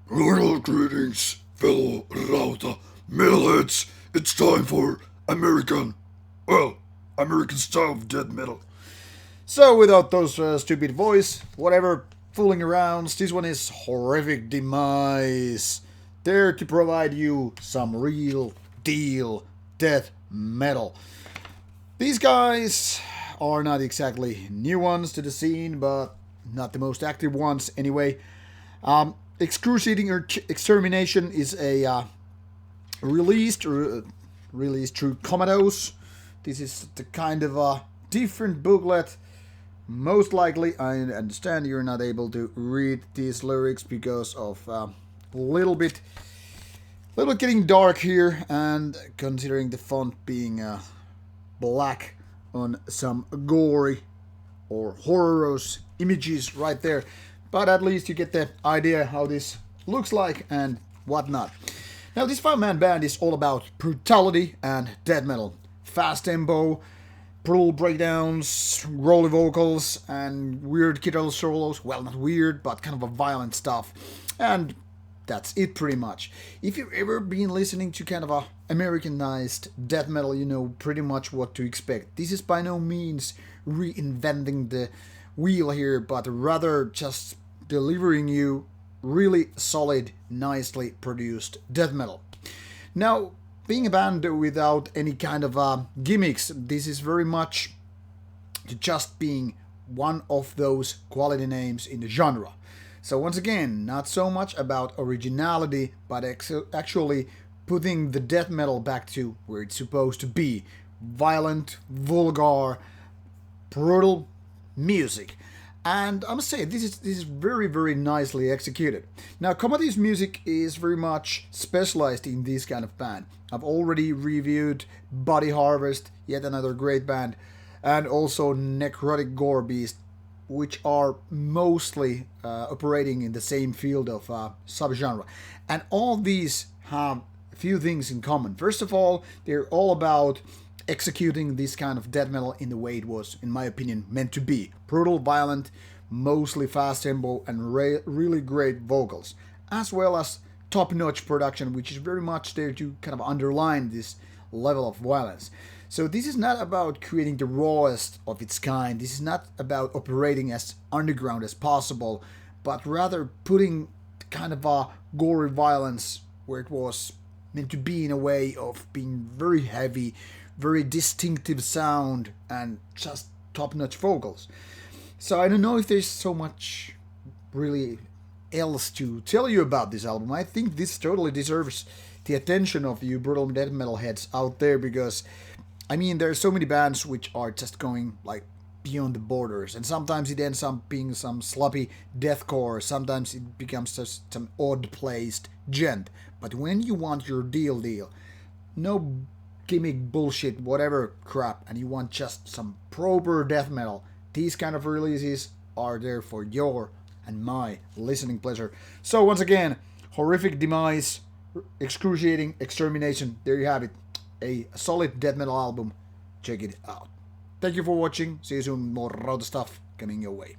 Royal greetings, fellow Rauta metalheads. It's time for American style of death metal. So, without those stupid voice, whatever, fooling around, this one is Horrific Demise. There to provide you some real deal death metal. These guys are not exactly new ones to the scene, but not the most active ones anyway. Excruciating Extermination is a released through Commodores. This is the kind of a different booklet. Most likely, I understand you're not able to read these lyrics because of little bit getting dark here, and considering the font being black on some gory or horrorous images right there. But at least you get the idea how this looks like and whatnot. Now, this five-man band is all about brutality and death metal. Fast tempo, brutal breakdowns, rolly vocals, and weird guitar solos. Well, not weird, but kind of a violent stuff. And that's it pretty much. If you've ever been listening to kind of a Americanized death metal, you know pretty much what to expect. This is by no means reinventing the wheel here, but rather just delivering you really solid, nicely produced death metal. Now, being a band without any kind of gimmicks, this is very much just being one of those quality names in the genre. So once again, not so much about originality, but actually putting the death metal back to where it's supposed to be. Violent, vulgar, brutal music. And I must say, this is very, very nicely executed. Now, Commodores music is very much specialized in this kind of band. I've already reviewed Body Harvest, yet another great band, and also Necrotic Gore Beast, which are mostly operating in the same field of subgenre. And all these have a few things in common. First of all, they're all about executing this kind of death metal in the way it was, in my opinion, meant to be. Brutal, violent, mostly fast tempo, and really great vocals. As well as top-notch production, which is very much there to kind of underline this level of violence. So this is not about creating the rawest of its kind. This is not about operating as underground as possible, but rather putting kind of a gory violence where it was meant to be, in a way of being very heavy, very distinctive sound, and just top-notch vocals. So I don't know if there's so much really else to tell you about this album. I think this totally deserves the attention of you brutal death metal heads out there, because I mean, there are so many bands which are just going like beyond the borders, and sometimes it ends up being some sloppy deathcore, sometimes it becomes just some odd placed gent. But when you want your deal, no gimmick bullshit, whatever crap, and you want just some proper death metal, these kind of releases are there for your and my listening pleasure. So once again, Horrific Demise, Excruciating Extermination, there you have it. A solid death metal album. Check it out. Thank you for watching. See you soon. More Rauta stuff coming your way.